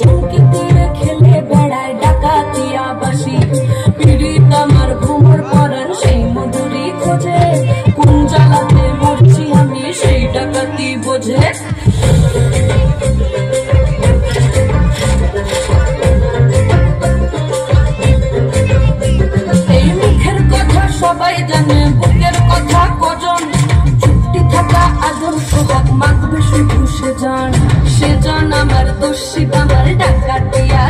টুঙ্কি তীরে খেলে বেড়ায় ডাকাতিয়া বাসি পীড়িত আমার ভ্রমর পরার সেই মধুরী খোঁজে কোন জ্বালাতে মরছি আমি সেই ডাকাতি বোঝে এই মুখের কথা সবাই জানে বুকের কথা কজন চুপটি থাকা আদর সোহাগ মাখবে শুধু সেজন আমার দোষী আমার ডাকাতিয়া